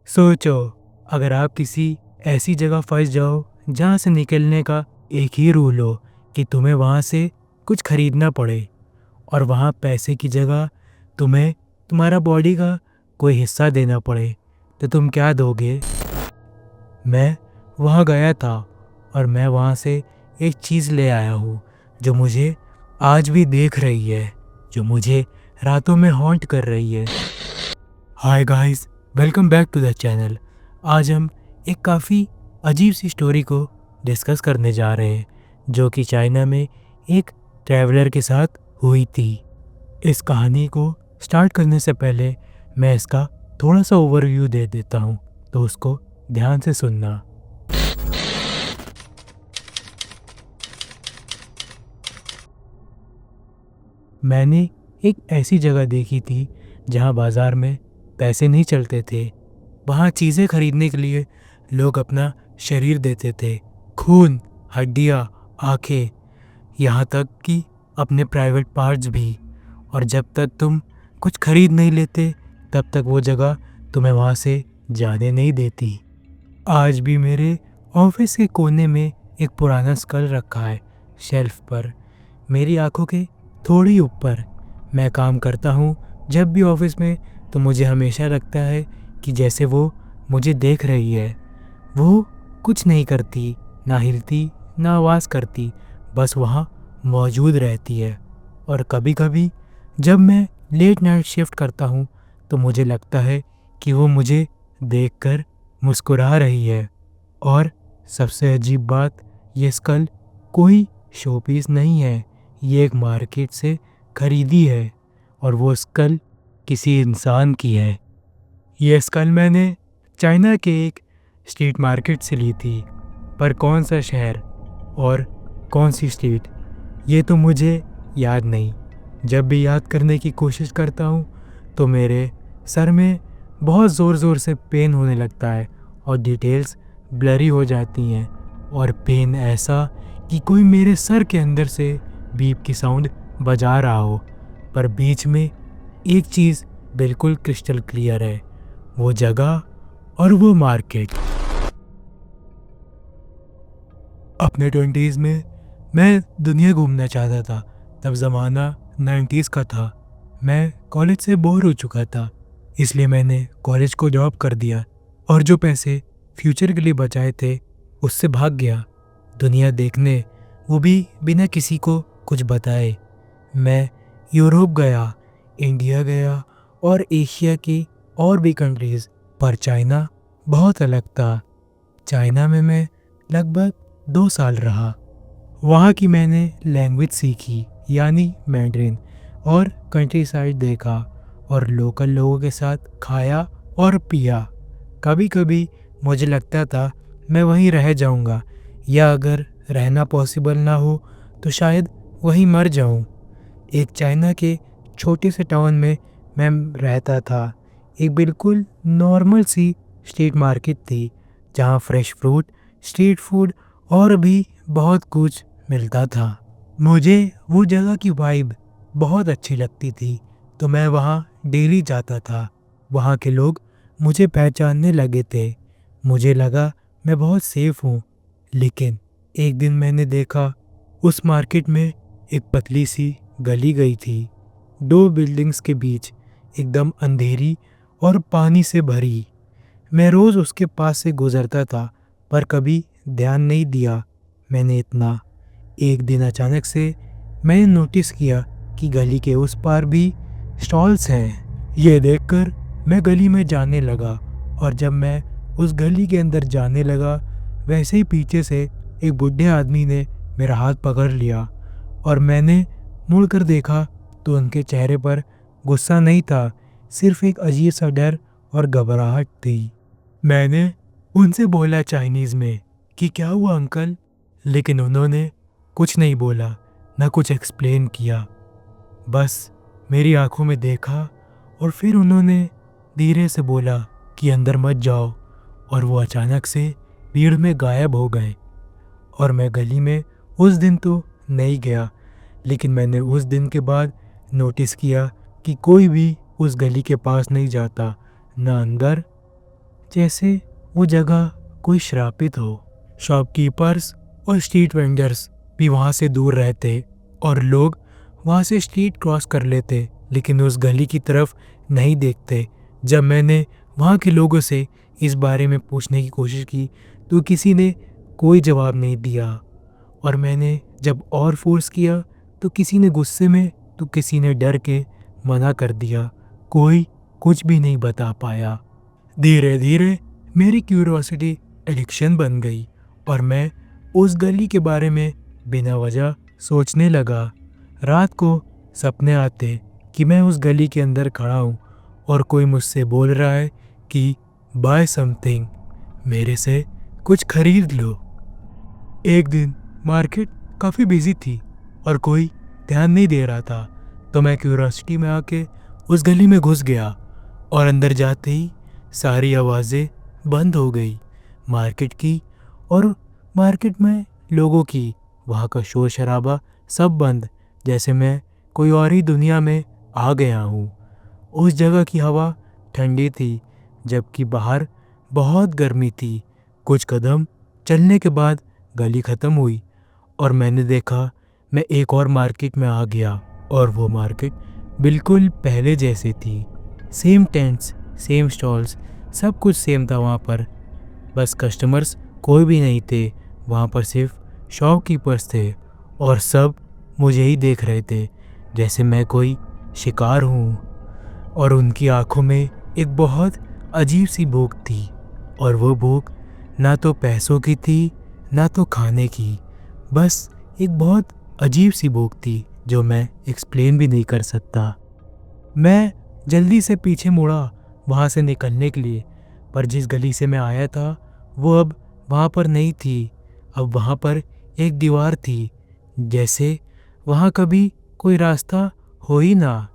सोचो, अगर आप किसी ऐसी जगह फंस जाओ जहाँ से निकलने का एक ही रूल हो कि तुम्हें वहाँ से कुछ खरीदना पड़े और वहाँ पैसे की जगह तुम्हें तुम्हारा बॉडी का कोई हिस्सा देना पड़े, तो तुम क्या दोगे? मैं वहाँ गया था और मैं वहाँ से एक चीज़ ले आया हूँ जो मुझे आज भी देख रही है, जो मुझे रातों में हॉन्ट कर रही है। Hi guys, welcome back to the channel. आज हम एक काफ़ी अजीब सी स्टोरी को डिस्कस करने जा रहे हैं जो कि चाइना में एक ट्रैवलर के साथ हुई थी। इस कहानी को स्टार्ट करने से पहले मैं इसका थोड़ा सा ओवरव्यू दे देता हूँ, तो उसको ध्यान से सुनना। मैंने एक ऐसी जगह देखी थी जहाँ बाज़ार में पैसे नहीं चलते थे। वहाँ चीज़ें खरीदने के लिए लोग अपना शरीर देते थे, खून, हड्डियाँ, आँखें, यहाँ तक कि अपने प्राइवेट पार्ट्स भी। और जब तक तुम कुछ खरीद नहीं लेते तब तक वो जगह तुम्हें वहाँ से जाने नहीं देती। आज भी मेरे ऑफिस के कोने में एक पुराना स्कल रखा है शेल्फ पर, मेरी आंखों के थोड़ी ऊपर। मैं काम करता हूँ जब भी ऑफिस में, तो मुझे हमेशा लगता है कि जैसे वो मुझे देख रही है। वो कुछ नहीं करती, ना हिलती ना आवाज़ करती, बस वहाँ मौजूद रहती है। और कभी कभी जब मैं लेट नाइट शिफ्ट करता हूँ तो मुझे लगता है कि वो मुझे देखकर मुस्कुरा रही है। और सबसे अजीब बात, ये स्कल कोई शोपीस नहीं है, ये एक मार्केट से खरीदी है और वो स्कल किसी इंसान की है। ये स्कल मैंने चाइना के एक स्ट्रीट मार्केट से ली थी, पर कौन सा शहर और कौन सी स्ट्रीट ये तो मुझे याद नहीं। जब भी याद करने की कोशिश करता हूँ तो मेरे सर में बहुत ज़ोर ज़ोर से पेन होने लगता है और डिटेल्स ब्लरी हो जाती हैं। और पेन ऐसा कि कोई मेरे सर के अंदर से बीप की साउंड बजा रहा हो। पर बीच में एक चीज़ बिल्कुल क्रिस्टल क्लियर है, वो जगह और वो मार्केट। अपने 20s में मैं दुनिया घूमना चाहता था। तब ज़माना 90s का था। मैं कॉलेज से बोर हो चुका था, इसलिए मैंने कॉलेज को ड्रॉप कर दिया और जो पैसे फ्यूचर के लिए बचाए थे उससे भाग गया दुनिया देखने, वो भी बिना किसी को कुछ बताए। मैं यूरोप गया, इंडिया गया और एशिया की और भी कंट्रीज़, पर चाइना बहुत अलग था। चाइना में मैं लगभग 2 साल रहा। वहाँ की मैंने लैंग्वेज सीखी, यानी मैंड्रिन, और कंट्री साइड देखा और लोकल लोगों के साथ खाया और पिया। कभी कभी मुझे लगता था मैं वहीं रह जाऊँगा, या अगर रहना पॉसिबल ना हो तो शायद वहीं मर जाऊँ। एक चाइना के छोटे से टाउन में मैं रहता था। एक बिल्कुल नॉर्मल सी स्ट्रीट मार्केट थी जहाँ फ्रेश फ्रूट, स्ट्रीट फूड और भी बहुत कुछ मिलता था। मुझे वो जगह की वाइब बहुत अच्छी लगती थी, तो मैं वहाँ डेली जाता था। वहाँ के लोग मुझे पहचानने लगे थे। मुझे लगा मैं बहुत सेफ हूँ। लेकिन एक दिन मैंने देखा उस मार्केट में एक पतली सी गली गई थी, 2 बिल्डिंग्स के बीच, एकदम अंधेरी और पानी से भरी। मैं रोज़ उसके पास से गुजरता था पर कभी ध्यान नहीं दिया मैंने इतना। एक दिन अचानक से मैंने नोटिस किया कि गली के उस पार भी स्टॉल्स हैं। ये देखकर मैं गली में जाने लगा और जब मैं उस गली के अंदर जाने लगा, वैसे ही पीछे से एक बूढ़े आदमी ने मेरा हाथ पकड़ लिया और मैंने मुड़कर देखा तो उनके चेहरे पर गुस्सा नहीं था, सिर्फ एक अजीब सा डर और घबराहट थी। मैंने उनसे बोला चाइनीज़ में कि क्या हुआ अंकल, लेकिन उन्होंने कुछ नहीं बोला, ना कुछ एक्सप्लेन किया। बस मेरी आंखों में देखा और फिर उन्होंने धीरे से बोला कि अंदर मत जाओ, और वो अचानक से भीड़ में गायब हो गए। और मैं गली में उस दिन तो नहीं गया, लेकिन मैंने उस दिन के बाद नोटिस किया कि कोई भी उस गली के पास नहीं जाता, ना अंदर जैसे वो जगह कोई श्रापित हो। शॉपकीपर्स और स्ट्रीट वेंडर्स भी वहाँ से दूर रहते और लोग वहाँ से स्ट्रीट क्रॉस कर लेते, लेकिन उस गली की तरफ नहीं देखते। जब मैंने वहाँ के लोगों से इस बारे में पूछने की कोशिश की तो किसी ने कोई जवाब नहीं दिया, और मैंने जब और फोर्स किया तो किसी ने गुस्से में तो किसी ने डर के मना कर दिया। कोई कुछ भी नहीं बता पाया। धीरे धीरे मेरी क्यूरियोसिटी एडिक्शन बन गई और मैं उस गली के बारे में बिना वजह सोचने लगा। रात को सपने आते कि मैं उस गली के अंदर खड़ा हूँ और कोई मुझसे बोल रहा है कि बाय समथिंग, मेरे से कुछ खरीद लो। एक दिन मार्केट काफ़ी बिजी थी और कोई ध्यान नहीं दे रहा था, तो मैं क्यूरियोसिटी में आके उस गली में घुस गया और अंदर जाते ही सारी आवाज़ें बंद हो गई मार्केट की, और मार्केट में लोगों की, वहाँ का शोर शराबा सब बंद, जैसे मैं कोई और ही दुनिया में आ गया हूँ। उस जगह की हवा ठंडी थी जबकि बाहर बहुत गर्मी थी। कुछ कदम चलने के बाद गली ख़त्म हुई और मैंने देखा मैं एक और मार्केट में आ गया, और वो मार्केट बिल्कुल पहले जैसी थी। सेम टेंट्स, सेम स्टॉल्स, सब कुछ सेम था वहाँ पर, बस कस्टमर्स कोई भी नहीं थे। वहाँ पर सिर्फ शॉपकीपर्स थे और सब मुझे ही देख रहे थे जैसे मैं कोई शिकार हूँ। और उनकी आंखों में एक बहुत अजीब सी भूख थी, और वो भूख ना तो पैसों की थी ना तो खाने की, बस एक बहुत अजीब सी भूख थी जो मैं एक्सप्लेन भी नहीं कर सकता। मैं जल्दी से पीछे मुड़ा वहाँ से निकलने के लिए, पर जिस गली से मैं आया था वो अब वहाँ पर नहीं थी। अब वहाँ पर एक दीवार थी, जैसे वहाँ कभी कोई रास्ता हो ही ना।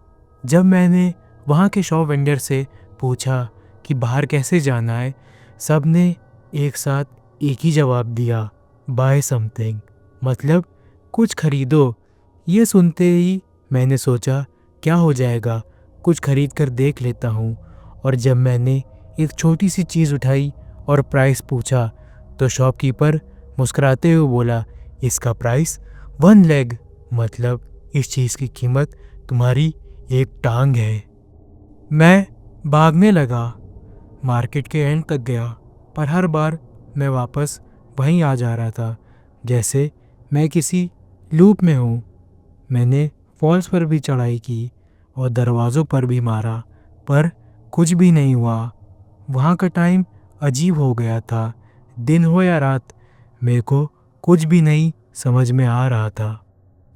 जब मैंने वहाँ के शॉप वेंडर से पूछा कि बाहर कैसे जाना है, सब ने एक साथ एक ही जवाब दिया, बाय समथिंग, मतलब कुछ खरीदो। ये सुनते ही मैंने सोचा क्या हो जाएगा, कुछ खरीद कर देख लेता हूँ। और जब मैंने एक छोटी सी चीज़ उठाई और प्राइस पूछा तो शॉपकीपर मुस्कुराते हुए बोला, इसका प्राइस 1 लेग, मतलब इस चीज़ की कीमत तुम्हारी एक टांग है। मैं भागने लगा, मार्केट के एंड तक गया, पर हर बार मैं वापस वहीं आ जा रहा था, जैसे मैं किसी लूप में हूँ। मैंने फॉल्स पर भी चढ़ाई की और दरवाज़ों पर भी मारा, पर कुछ भी नहीं हुआ। वहाँ का टाइम अजीब हो गया था, दिन हो या रात, मेरे को कुछ भी नहीं समझ में आ रहा था।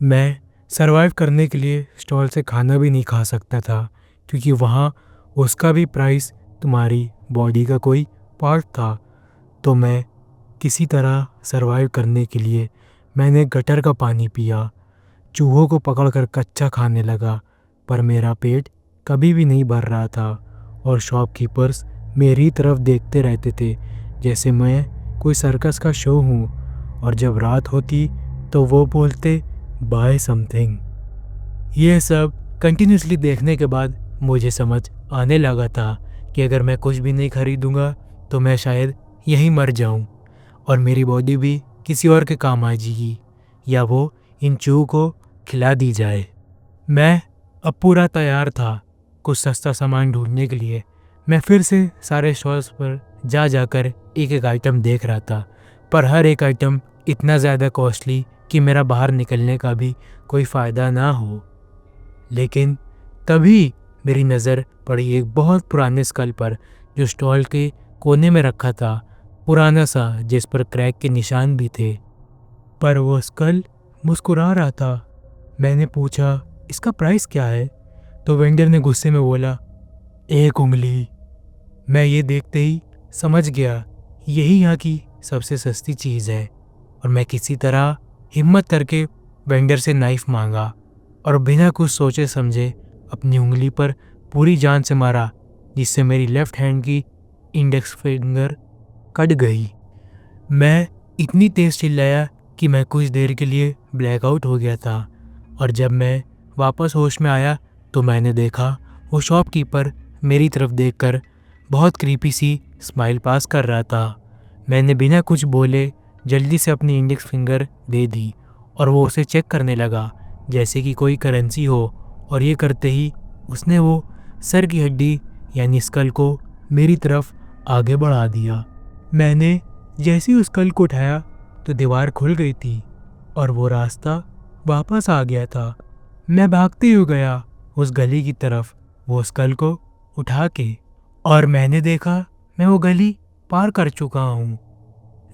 मैं सरवाइव करने के लिए स्टॉल से खाना भी नहीं खा सकता था, क्योंकि वहाँ उसका भी प्राइस तुम्हारी बॉडी का कोई पार्ट था। तो मैं किसी तरह सरवाइव करने के लिए मैंने गटर का पानी पिया, चूहों को पकड़कर कच्चा खाने लगा, पर मेरा पेट कभी भी नहीं भर रहा था और शॉपकीपर्स मेरी तरफ देखते रहते थे जैसे मैं कोई सर्कस का शो हूँ। और जब रात होती तो वो बोलते, बाय समथिंग। ये सब कंटिन्यूसली देखने के बाद मुझे समझ आने लगा था कि अगर मैं कुछ भी नहीं खरीदूंगा तो मैं शायद यहीं मर जाऊं और मेरी बॉडी भी किसी और के काम आ जाएगी, या वो इन चूहों को खिला दी जाए। मैं अब पूरा तैयार था कुछ सस्ता सामान ढूंढने के लिए। मैं फिर से सारे स्टॉल्स पर जा जाकर एक एक आइटम देख रहा था, पर हर एक आइटम इतना ज़्यादा कॉस्टली कि मेरा बाहर निकलने का भी कोई फ़ायदा ना हो। लेकिन तभी मेरी नज़र पड़ी एक बहुत पुराने स्कल पर जो स्टॉल के कोने में रखा था, पुराना सा, जिस पर क्रैक के निशान भी थे। पर वो स्कल मुस्कुरा रहा था। मैंने पूछा, इसका प्राइस क्या है? तो वेंडर ने गुस्से में बोला, 1 उंगली। मैं ये देखते ही समझ गया यही यहाँ की सबसे सस्ती चीज़ है, और मैं किसी तरह हिम्मत करके वेंडर से नाइफ़ मांगा और बिना कुछ सोचे समझे अपनी उंगली पर पूरी जान से मारा, जिससे मेरी लेफ़्ट हैंड की इंडेक्स फिंगर कट गई। मैं इतनी तेज़ चिल्लाया कि मैं कुछ देर के लिए ब्लैकआउट हो गया था, और जब मैं वापस होश में आया तो मैंने देखा वो शॉपकीपर मेरी तरफ देखकर बहुत क्रीपी सी स्माइल पास कर रहा था। मैंने बिना कुछ बोले जल्दी से अपनी इंडेक्स फिंगर दे दी और वो उसे चेक करने लगा जैसे कि कोई करेंसी हो। और ये करते ही उसने वो सर की हड्डी यानी स्कल को मेरी तरफ आगे बढ़ा दिया। मैंने जैसे ही उस स्कल को उठाया तो दीवार खुल गई थी और वो रास्ता वापस आ गया था। मैं भागते हुए गया उस गली की तरफ वो स्कल को उठा के, और मैंने देखा मैं वो गली पार कर चुका हूँ।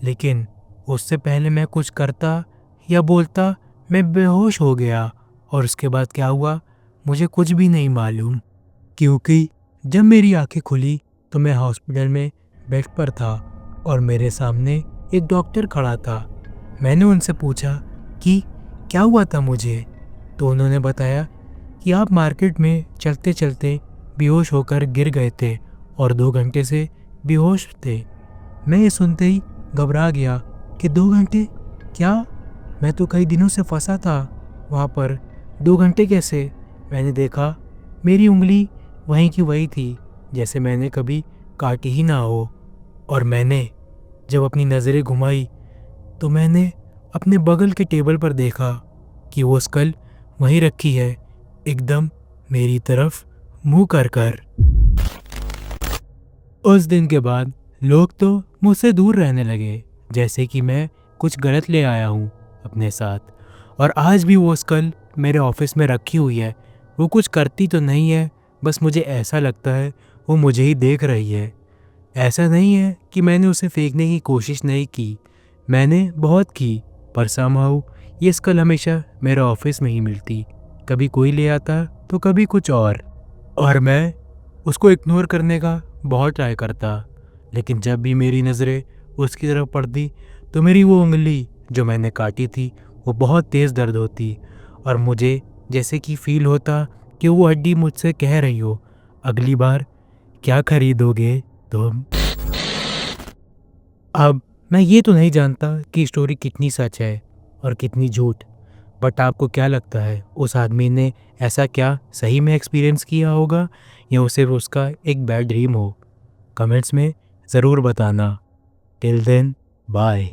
लेकिन उससे पहले मैं कुछ करता या बोलता मैं बेहोश हो गया, और उसके बाद क्या हुआ मुझे कुछ भी नहीं मालूम। क्योंकि जब मेरी आंखें खुली तो मैं हॉस्पिटल में बेड पर था और मेरे सामने एक डॉक्टर खड़ा था। मैंने उनसे पूछा कि क्या हुआ था मुझे, तो उन्होंने बताया कि आप मार्केट में चलते चलते बेहोश होकर गिर गए थे और 2 घंटे से बेहोश थे। मैं ये सुनते ही घबरा गया कि 2 घंटे क्या, मैं तो कई दिनों से फंसा था वहाँ पर, 2 घंटे कैसे। मैंने देखा मेरी उंगली वहीं की वही थी जैसे मैंने कभी काटी ही ना हो। और मैंने जब अपनी नज़रें घुमाई तो मैंने अपने बगल के टेबल पर देखा कि वो स्कल वहीं रखी है, एकदम मेरी तरफ मुंह कर कर। उस दिन के बाद लोग तो मुझसे दूर रहने लगे जैसे कि मैं कुछ गलत ले आया हूँ अपने साथ। और आज भी वो स्कल मेरे ऑफिस में रखी हुई है। वो कुछ करती तो नहीं है, बस मुझे ऐसा लगता है वो मुझे ही देख रही है। ऐसा नहीं है कि मैंने उसे फेंकने की कोशिश नहीं की, मैंने बहुत की, पर समहाउ ये स्कल हमेशा मेरे ऑफिस में ही मिलती। कभी कोई ले आता तो कभी कुछ और मैं उसको इग्नोर करने का बहुत ट्राई करता। लेकिन जब भी मेरी नज़रें उसकी तरफ पड़ती तो मेरी वो उंगली जो मैंने काटी थी वो बहुत तेज़ दर्द होती और मुझे जैसे कि फील होता कि वो हड्डी मुझसे कह रही हो, अगली बार क्या खरीदोगे तुम। अब मैं ये तो नहीं जानता कि स्टोरी कितनी सच है और कितनी झूठ, बट आपको क्या लगता है उस आदमी ने ऐसा क्या सही में एक्सपीरियंस किया होगा या वो सिर्फ उसका एक बैड ड्रीम हो। कमेंट्स में ज़रूर बताना। Till then bye.